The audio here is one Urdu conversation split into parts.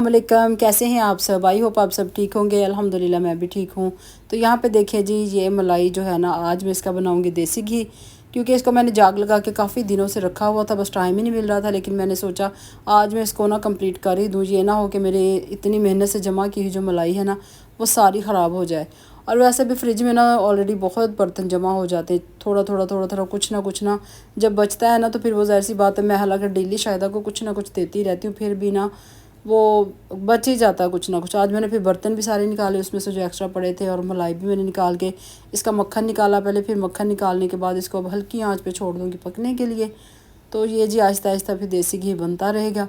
علیکم، کیسے ہیں آپ سب؟ آئی ہوپ آپ سب ٹھیک ہوں گے۔ الحمدللہ میں بھی ٹھیک ہوں۔ تو یہاں پہ دیکھیں جی، یہ ملائی جو ہے نا، آج میں اس کا بناؤں گی دیسی گھی، کیونکہ اس کو میں نے جاگ لگا کے کافی دنوں سے رکھا ہوا تھا، بس ٹائم ہی نہیں مل رہا تھا۔ لیکن میں نے سوچا آج میں اس کو نا کمپلیٹ کر ہی دوں، یہ نہ ہو کہ میرے اتنی محنت سے جمع کی ہوئی جو ملائی ہے نا وہ ساری خراب ہو جائے۔ اور ویسے بھی فریج میں نا آلریڈی بہت برتن جمع ہو جاتے ہیں، تھوڑا تھوڑا تھوڑا تھوڑا کچھ نہ جب بچتا ہے نا تو پھر وہ ظاہر سی بات ہے، میں حالانکہ ڈیلی شاہدہ کو کچھ نہ کچھ دیتی رہتی ہوں، پھر بھی نا وہ بچ ہی جاتا ہے کچھ نہ کچھ۔ آج میں نے پھر برتن بھی سارے نکالے اس میں سے جو ایکسٹرا پڑے تھے، اور ملائی بھی میں نے نکال کے اس کا مکھن نکالا پہلے، پھر مکھن نکالنے کے بعد اس کو اب ہلکی آنچ پہ چھوڑ دوں گی پکنے کے لیے۔ تو یہ جی آہستہ آہستہ پھر دیسی گھی بنتا رہے گا۔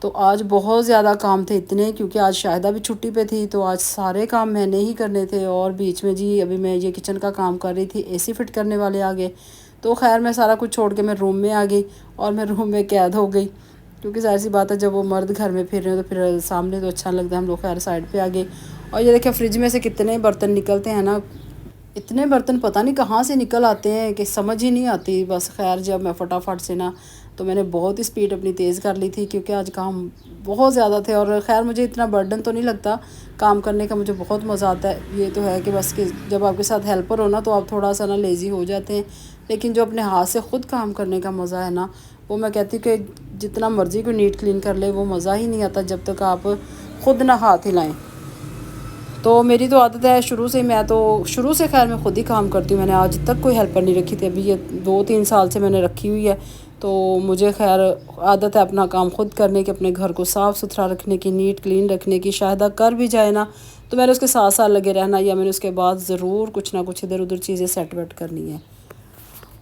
تو آج بہت زیادہ کام تھے اتنے، کیونکہ آج شاہدہ بھی چھٹی پہ تھی، تو آج سارے کام میں نے ہی کرنے تھے۔ اور بیچ میں جی ابھی میں یہ کچن کا کام کر رہی تھی، اے سی فٹ کرنے والے آ گئے، تو خیر میں سارا کچھ چھوڑ کے میں روم میں آ گئی، اور میں روم میں قید ہو گئی، کیونکہ ظاہر سی بات ہے جب وہ مرد گھر میں پھر رہے ہیں تو پھر سامنے تو اچھا لگتا ہے۔ ہم لوگ خیر سائڈ پہ آ گئے، اور یہ دیکھیں فریج میں سے کتنے برتن نکلتے ہیں نا، اتنے برتن پتہ نہیں کہاں سے نکل آتے ہیں کہ سمجھ ہی نہیں آتی۔ بس خیر جب میں فٹافٹ سے نا، تو میں نے بہت ہی سپیڈ اپنی تیز کر لی تھی، کیونکہ آج کام بہت زیادہ تھے۔ اور خیر مجھے اتنا برڈن تو نہیں لگتا کام کرنے کا، مجھے بہت مزہ آتا ہے۔ یہ تو ہے کہ بس کہ جب آپ کے ساتھ ہیلپر ہو نا تو آپ تھوڑا سا نا لیزی ہو جاتے ہیں، لیکن جو اپنے ہاتھ سے خود کام کرنے کا مزہ ہے نا، وہ میں کہتی ہوں کہ جتنا مرضی کوئی نیٹ کلین کر لے وہ مزہ ہی نہیں آتا جب تک آپ خود نہ ہاتھ ہلائیں۔ تو میری تو عادت ہے شروع سے، میں تو شروع سے خیر میں خود ہی کام کرتی ہوں، میں نے آج تک کوئی ہیلپر نہیں رکھی تھی، ابھی یہ 2-3 سال سے میں نے رکھی ہوئی ہے۔ تو مجھے خیر عادت ہے اپنا کام خود کرنے کی، اپنے گھر کو صاف ستھرا رکھنے کی، نیٹ کلین رکھنے کی۔ شاہدہ کر بھی جائے نا تو میں نے اس کے ساتھ ساتھ لگے رہنا، یا میں نے اس کے بعد ضرور کچھ نہ کچھ ادھر ادھر چیزیں سیٹ ویٹ کرنی ہے۔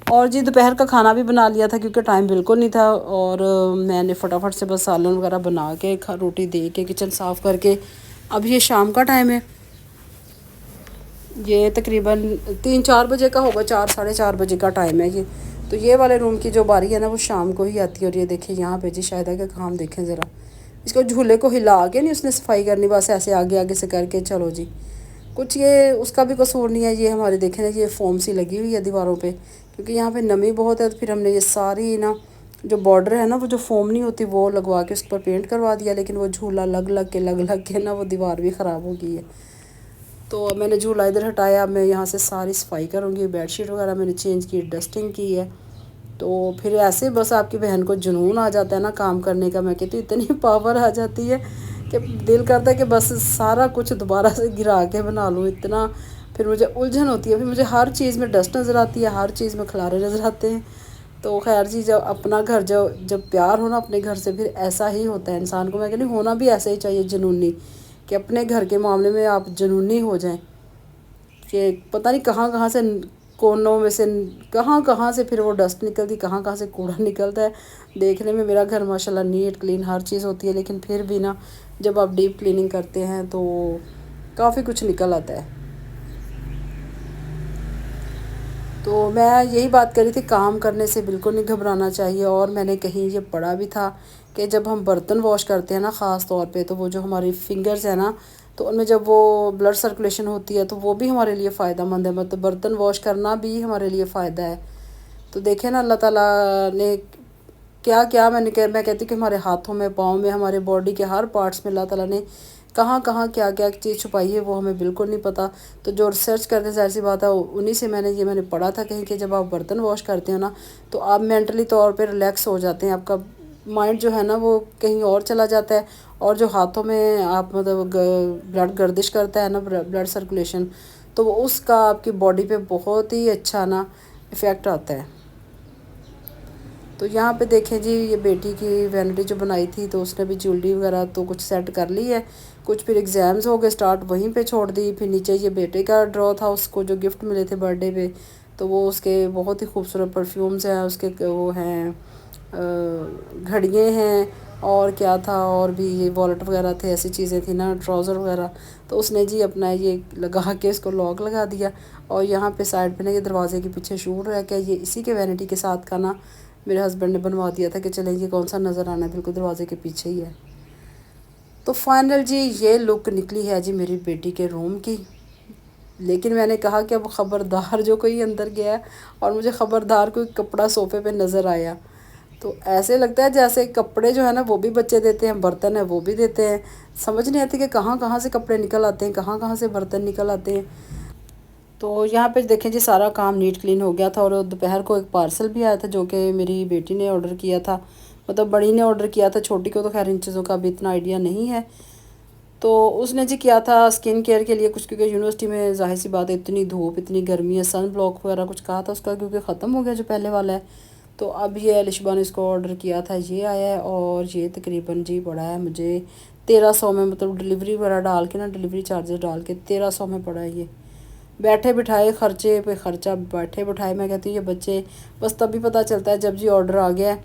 اور جی دوپہر کا کھانا بھی بنا لیا تھا، کیونکہ ٹائم بالکل نہیں تھا، اور میں نے فٹافٹ سے بس سالن وغیرہ بنا کے روٹی دے کے کچن صاف کر کے، اب یہ شام کا ٹائم ہے، یہ تقریباً 3-4 بجے کا ہوگا، 4-4:30 بجے کا ٹائم ہے یہ۔ تو یہ والے روم کی جو باری ہے نا وہ شام کو ہی آتی ہے۔ اور یہ دیکھیں یہاں پہ جی شاہدہ کے کام دیکھیں ذرا، اس کو جھولے کو ہلا کے نہیں اس نے صفائی کرنی، بس ایسے آگے آگے سے کر کے چلو جی، کچھ یہ اس کا بھی قصور نہیں ہے۔ یہ ہمارے دیکھیں نا یہ فوم سی لگی ہوئی ہے دیواروں پہ، کیونکہ یہاں پہ نمی بہت ہے، تو پھر ہم نے یہ ساری نا جو بارڈر ہے نا، وہ جو فوم نہیں ہوتی وہ لگوا کے اس پر پینٹ کروا دیا، لیکن وہ جھولا لگ لگ کے نا وہ دیوار بھی خراب ہو گئی ہے۔ تو میں نے جھولا ادھر ہٹایا، اب میں یہاں سے ساری صفائی کروں گی، بیڈ شیٹ وغیرہ میں نے چینج کی، ڈسٹنگ کی ہے۔ تو پھر ایسے بس آپ کی بہن کو جنون آ جاتا ہے نا کام کرنے کا، میں کہتی ہوں اتنی پاور آ جاتی ہے کہ دل کرتا ہے کہ بس سارا کچھ دوبارہ سے گرا کے بنا لوں، اتنا پھر مجھے الجھن ہوتی ہے، پھر مجھے ہر چیز میں ڈسٹ نظر آتی ہے، ہر چیز میں خلارے نظر آتے ہیں۔ تو خیر جی جب اپنا گھر جب پیار ہونا اپنے گھر سے، پھر ایسا ہی ہوتا ہے انسان کو، میں کہتی ہوں ہونا بھی ایسا ہی چاہیے، جنونی، کہ اپنے گھر کے معاملے میں آپ جنونی ہو جائیں، کہ پتہ نہیں کہاں کہاں سے کونوں میں سے کہاں سے پھر وہ ڈسٹ نکلتی، کہاں سے کوڑا نکلتا ہے۔ دیکھنے میں میرا گھر ماشاءاللہ نیٹ کلین ہر چیز ہوتی ہے، لیکن پھر بھی نا جب آپ ڈیپ کلیننگ کرتے ہیں تو کافی کچھ نکل آتا ہے۔ تو میں یہی بات کر رہی تھی، کام کرنے سے بالکل نہیں گھبرانا چاہیے۔ اور میں نے کہیں یہ پڑھا بھی تھا کہ جب ہم برتن واش کرتے ہیں نا خاص طور پہ، تو وہ جو ہماری فنگرز ہیں نا، تو ان میں جب وہ بلڈ سرکولیشن ہوتی ہے تو وہ بھی ہمارے لیے فائدہ مند ہے، مطلب برتن واش کرنا بھی ہمارے لیے فائدہ ہے۔ تو دیکھیں نا اللہ تعالیٰ نے کیا میں کہتی ہوں کہ ہمارے ہاتھوں میں، پاؤں میں، ہمارے باڈی کے ہر پارٹس میں اللہ تعالیٰ نے کہاں کیا چیز چھپائی ہے وہ ہمیں بالکل نہیں پتہ۔ تو جو ریسرچ کرتے ہیں ظاہر سی بات ہے انہی سے میں نے پڑھا تھا کہیں کہ جب آپ برتن واش کرتے ہو نا تو آپ مینٹلی طور پہ ریلیکس ہو جاتے ہیں، آپ کا مائنڈ جو ہے نا وہ کہیں اور چلا جاتا ہے، اور جو ہاتھوں میں آپ مطلب بلڈ گردش کرتا ہے نا، بلڈ سرکولیشن، تو اس کا آپ کی باڈی پہ بہت ہی اچھا نا ایفیکٹ آتا ہے۔ تو یہاں پہ دیکھیں جی یہ بیٹی کی وینٹی جو بنائی تھی تو اس نے بھی جیولری وغیرہ تو کچھ سیٹ کر لی ہے، کچھ پھر ایگزامز ہو گئے سٹارٹ، وہیں پہ چھوڑ دی۔ پھر نیچے یہ بیٹے کا ڈرا تھا، اس کو جو گفٹ ملے تھے برتھ ڈے پہ، تو وہ اس کے بہت ہی خوبصورت پرفیومز ہیں، اس کے وہ ہیں گھڑیے ہیں، اور کیا تھا، اور بھی یہ والٹ وغیرہ تھے، ایسی چیزیں تھیں نا، ٹراؤزر وغیرہ۔ تو اس نے جی اپنا یہ لگا کے اس کو لاک لگا دیا، اور یہاں پہ سائڈ پہ نا یہ دروازے کے پیچھے شور رہ کے یہ اسی کے وینٹی کے ساتھ کا نا میرے ہسبینڈ نے بنوا دیا تھا کہ چلیں یہ کون سا نظر آنا ہے، بالکل دروازے کے پیچھے ہی ہے۔ تو فائنل جی یہ لک نکلی ہے جی میری بیٹی کے روم کی، لیکن میں نے کہا کہ اب خبردار جو کوئی اندر گیا ہے اور مجھے خبردار کوئی کپڑا صوفے پہ نظر آیا تو ایسے لگتا ہے جیسے کپڑے جو ہے نا وہ بھی بچے دیتے ہیں، برتن ہے وہ بھی دیتے ہیں، سمجھ نہیں آتی کہ کہاں کہاں سے کپڑے نکل آتے ہیں، کہاں کہاں سے برتن نکل آتے ہیں۔ تو یہاں پہ دیکھیں جی سارا کام نیٹ کلین ہو گیا تھا، اور دوپہر کو ایک پارسل بھی آیا تھا جو کہ میری بیٹی نے آرڈر کیا تھا، مطلب بڑی نے آرڈر کیا تھا، چھوٹی کو تو خیر ان چیزوں کا ابھی اتنا آئیڈیا نہیں ہے۔ تو اس نے جی کیا تھا اسکن کیئر کے لیے کچھ، کیونکہ یونیورسٹی میں ظاہر سی بات ہے اتنی دھوپ اتنی گرمی ہے، سن بلاک وغیرہ کچھ کہا تھا اس کا، کیونکہ ختم ہو گیا جو پہلے والا ہے۔ تو اب یہ الشبا نے اس کو آرڈر کیا تھا، یہ آیا ہے، اور یہ تقریباً جی پڑا ہے مجھے 1300 میں، مطلب ڈلیوری وغیرہ ڈال کے نا، ڈلیوری چارجز ڈال کے 1300 میں پڑا ہے یہ۔ بیٹھے بٹھائے خرچے پہ خرچہ، بیٹھے بٹھائے میں کہتی ہوں یہ بچے، بس تبھی پتہ چلتا ہے جب جی آرڈر آ گیا ہے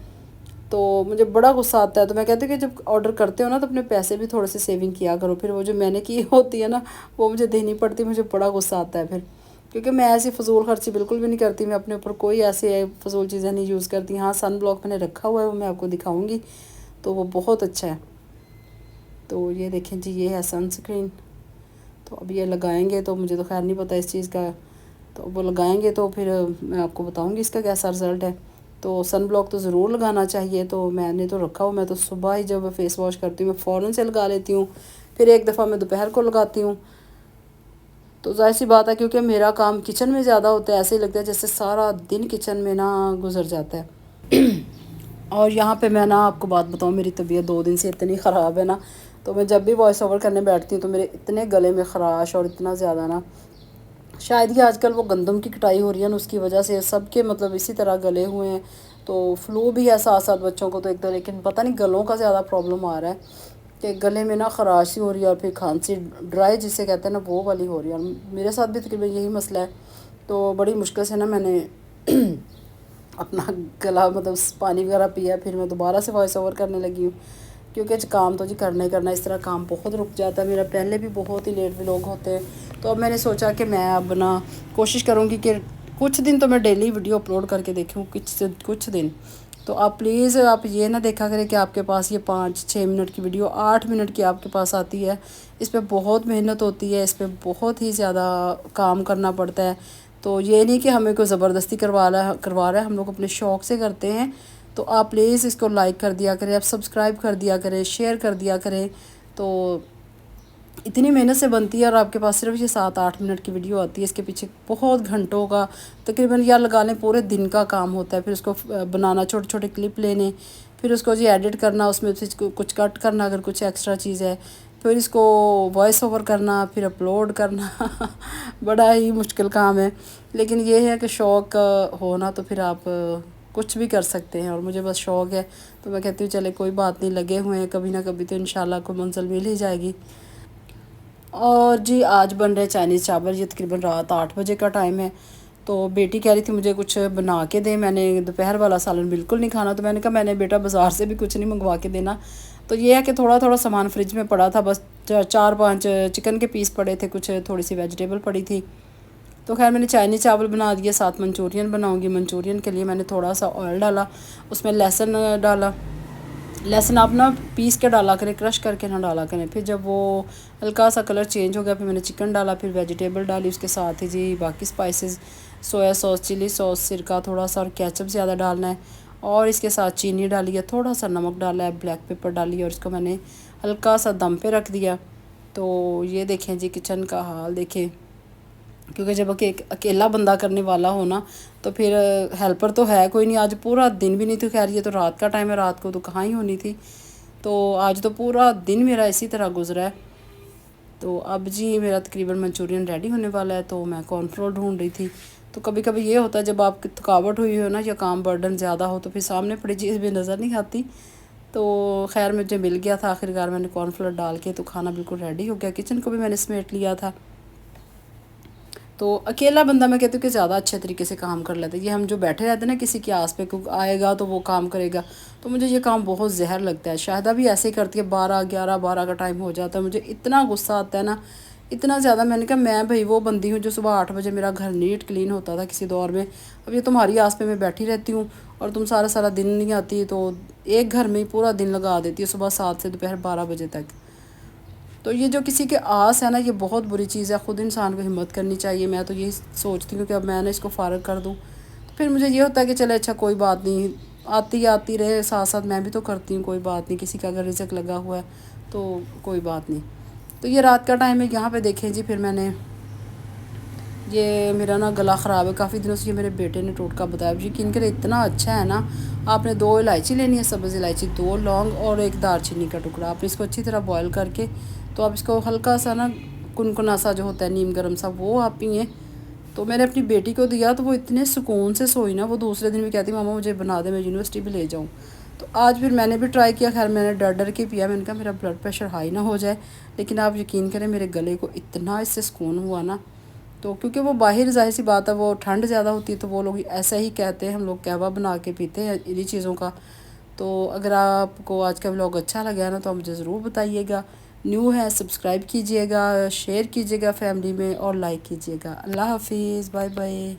تو مجھے بڑا غصہ آتا ہے۔ تو میں کہتی ہوں کہ جب آرڈر کرتے ہو نا تو اپنے پیسے بھی تھوڑے سے سیونگ کیا کرو، پھر وہ جو میں نے کی ہوتی ہے نا وہ مجھے دینی پڑتی، مجھے بڑا غصہ آتا ہے پھر، کیونکہ میں ایسی فضول خرچی بالکل بھی نہیں کرتی، میں اپنے اوپر کوئی ایسی فضول چیزیں نہیں یوز کرتی۔ ہاں سن بلاک میں نے رکھا ہوا ہے، وہ میں آپ کو دکھاؤں گی، تو وہ بہت اچھا ہے۔ تو یہ دیکھیں جی یہ ہے سن سکرین، تو اب یہ لگائیں گے تو مجھے تو خیر نہیں پتہ اس چیز کا، تو وہ لگائیں گے تو پھر میں آپ کو بتاؤں گی اس کا کیسا رزلٹ ہے۔ تو سن بلاک تو ضرور لگانا چاہیے، تو میں نے تو رکھا ہوں، میں تو صبح ہی جب فیس واش کرتی ہوں میں فوراً سے لگا لیتی ہوں، پھر ایک دفعہ میں دوپہر کو لگاتی ہوں۔ تو ظاہر سی بات ہے کیونکہ میرا کام کچن میں زیادہ ہوتا ہے، ایسے ہی لگتا ہے جیسے سارا دن کچن میں نا گزر جاتا ہے۔ اور یہاں پہ میں نا آپ کو بات بتاؤں، میری طبیعت 2 دن سے اتنی خراب ہے نا، تو میں جب بھی وائس اوور کرنے بیٹھتی ہوں تو میرے اتنے گلے میں خراش اور اتنا زیادہ نا، شاید یہ آج کل وہ گندم کی کٹائی ہو رہی ہے نا اس کی وجہ سے سب کے مطلب اسی طرح گلے ہوئے ہیں، تو فلو بھی ہے ساتھ ساتھ بچوں کو تو ایک تو، لیکن پتہ نہیں گلوں کا زیادہ پرابلم آ رہا ہے کہ گلے میں نا خراش سی ہو رہی ہے، اور پھر کھانسی ڈرائی جسے کہتے ہیں نا وہ والی ہو رہی ہے، اور میرے ساتھ بھی تقریباً یہی مسئلہ ہے۔ تو بڑی مشکل سے نا میں نے اپنا گلا مطلب پانی وغیرہ پیا، پھر میں دوبارہ سے وائس اوور کرنے لگی ہوں، کیونکہ کام تو جی کرنا ہی کرنا، اس طرح کام بہت رک جاتا ہے میرا، پہلے بھی بہت ہی لیٹ لوگ ہوتے ہیں۔ تو اب میں نے سوچا کہ میں اب نا کوشش کروں گی کہ کچھ دن تو میں ڈیلی ویڈیو اپلوڈ کر کے دیکھوں، کچھ دن تو آپ پلیز آپ یہ نہ دیکھا کریں کہ آپ کے پاس یہ 5-6 منٹ کی ویڈیو 8 منٹ کی آپ کے پاس آتی ہے، اس پہ بہت محنت ہوتی ہے، اس پہ بہت ہی زیادہ کام کرنا پڑتا ہے۔ تو یہ نہیں کہ ہمیں کوئی زبردستی کروا رہا ہے، ہم لوگ اپنے شوق سے کرتے ہیں۔ تو آپ پلیز اس کو لائک کر دیا کریں، آپ سبسکرائب کر دیا کریں، شیئر کر دیا کریں، تو اتنی محنت سے بنتی ہے، اور آپ کے پاس صرف یہ 7-8 منٹ کی ویڈیو آتی ہے، اس کے پیچھے بہت گھنٹوں کا تقریباً یا لگا لیں پورے دن کا کام ہوتا ہے، پھر اس کو بنانا، چھوٹے چھوٹے کلپ لینے، پھر اس کو جی ایڈٹ کرنا، اس میں کچھ کٹ کرنا اگر کچھ ایکسٹرا چیز ہے، پھر اس کو وائس اوور کرنا، پھر اپلوڈ کرنا بڑا ہی مشکل کام ہے، لیکن یہ ہے کہ شوق ہونا تو پھر آپ کچھ بھی کر سکتے ہیں، اور مجھے بس شوق ہے تو میں کہتی ہوں چلے کوئی بات نہیں، لگے ہوئے ہیں، کبھی نہ کبھی تو انشاءاللہ کوئی منزل مل ہی جائے گی۔ اور جی آج بن رہے چائنیز چاول، یہ تقریباً رات 8 بجے کا ٹائم ہے، تو بیٹی کہہ رہی تھی مجھے کچھ بنا کے دیں، میں نے دوپہر والا سالن بالکل نہیں کھانا، تو میں نے کہا میں نے بیٹا بازار سے بھی کچھ نہیں منگوا کے دینا، تو یہ ہے کہ تھوڑا تھوڑا سامان فریج میں پڑا تھا، بس 4-5 چکن کے پیس پڑے تھے، کچھ تھوڑی سی ویجیٹیبل پڑی تھی، تو خیر میں نے چائنیز چاول بنا دیے، ساتھ منچورین بناؤں گی۔ منچورین کے لیے میں نے تھوڑا سا آئل ڈالا، اس میں لہسن ڈالا، لہسن آپ نا پیس کے ڈالا کریں، کرش کر کے نہ ڈالا کریں، پھر جب وہ ہلکا سا کلر چینج ہو گیا پھر میں نے چکن ڈالا، پھر ویجیٹیبل ڈالی اس کے ساتھ ہی جی باقی spices, soya sauce, chilli sauce, سرکہ تھوڑا سا، اور کیچپ زیادہ ڈالنا ہے، اور اس کے ساتھ چینی ڈالی ہے، تھوڑا سا نمک ڈالا ہے، بلیک پیپر ڈالی ہے، اور اس کو میں نے ہلکا سا دم پہ رکھ دیا۔ تو یہ دیکھیں جی کچن کا حال دیکھیں، کیونکہ جب اکیلا بندہ کرنے والا ہو نا تو پھر ہیلپر تو ہے کوئی نہیں، آج پورا دن بھی نہیں تھی، خیر یہ تو رات کا ٹائم ہے، رات کو تو کہاں ہی ہونی تھی، تو آج تو پورا دن میرا اسی طرح گزرا ہے۔ تو اب جی میرا تقریباً منچورین ریڈی ہونے والا ہے، تو میں کارن فلور ڈھونڈ رہی تھی، تو کبھی کبھی یہ ہوتا ہے جب آپ کی تھکاوٹ ہوئی ہو نا یا کام برڈن زیادہ ہو تو پھر سامنے پڑی چیز بھی نظر نہیں آتی، تو خیر مجھے مل گیا تھا آخر کار، میں نے کارن فلور ڈال کے تو کھانا بالکل ریڈی ہو گیا، کچن کو بھی میں نے سمیٹ لیا تھا۔ تو اکیلا بندہ میں کہتی ہوں کہ زیادہ اچھے طریقے سے کام کر لیتا ہے، یہ ہم جو بیٹھے رہتے ہیں نا کسی کے آس پہ آئے گا تو وہ کام کرے گا، تو مجھے یہ کام بہت زہر لگتا ہے، شاہدہ بھی ایسے ہی کرتی ہے، 12 کا ٹائم ہو جاتا ہے، مجھے اتنا غصہ آتا ہے نا، اتنا زیادہ، میں نے کہا میں بھائی وہ بندی ہوں جو صبح 8 بجے میرا گھر نیٹ کلین ہوتا تھا کسی دور میں، اب یہ تمہاری آس پہ میں بیٹھی رہتی ہوں اور تم سارا سارا دن نہیں آتی، تو ایک گھر میں ہی پورا دن لگا دیتی ہے، صبح 7 سے دوپہر 12 بجے تک۔ تو یہ جو کسی کے آس ہے نا یہ بہت بری چیز ہے، خود انسان کو ہمت کرنی چاہیے، میں تو یہی سوچتی ہوں کہ اب میں نے اس کو فارغ کر دوں، تو پھر مجھے یہ ہوتا ہے کہ چلے اچھا کوئی بات نہیں، آتی رہے ساتھ ساتھ میں بھی تو کرتی ہوں، کوئی بات نہیں، کسی کا اگر رزق لگا ہوا ہے تو کوئی بات نہیں۔ تو یہ رات کا ٹائم ہے، یہاں پہ دیکھیں جی، پھر میں نے یہ میرا نا گلا خراب ہے کافی دنوں سے، یہ میرے بیٹے نے ٹوٹکا بتایا، یقین کرے اتنا اچھا ہے نا۔ آپ نے 2 الائچی لینی ہے، سبز الائچی 2 لونگ اور 1 دار چینی کا ٹکڑا، آپ نے اس کو اچھی طرح بوائل کر کے تو آپ اس کو ہلکا سا نا کنکنا سا جو ہوتا ہے نیم گرم سا وہ آپ پئیں۔ تو میں نے اپنی بیٹی کو دیا تو وہ اتنے سکون سے سوئی نا، وہ دوسرے دن بھی کہتی ماما مجھے بنا دے، میں یونیورسٹی بھی لے جاؤں۔ تو آج پھر میں نے بھی ٹرائی کیا، خیر میں نے ڈر کے پیا، میں نے کہا میرا بلڈ پریشر ہائی نہ ہو جائے، لیکن آپ یقین کریں میرے گلے کو اتنا اس سے سکون ہوا نا۔ تو کیونکہ وہ باہر ظاہر سی بات ہے وہ ٹھنڈ زیادہ ہوتی ہے تو وہ لوگ ایسا ہی کہتے ہیں، ہم لوگ قہوہ بنا کے پیتے ہیں انہی چیزوں کا۔ تو اگر آپ کو آج کا ولاگ اچھا لگا ہے نا تو مجھے ضرور بتائیے گا، نیو ہے سبسکرائب کیجئے گا، شیئر کیجئے گا فیملی میں اور لائک کیجئے گا۔ اللہ حافظ، بائے بائے۔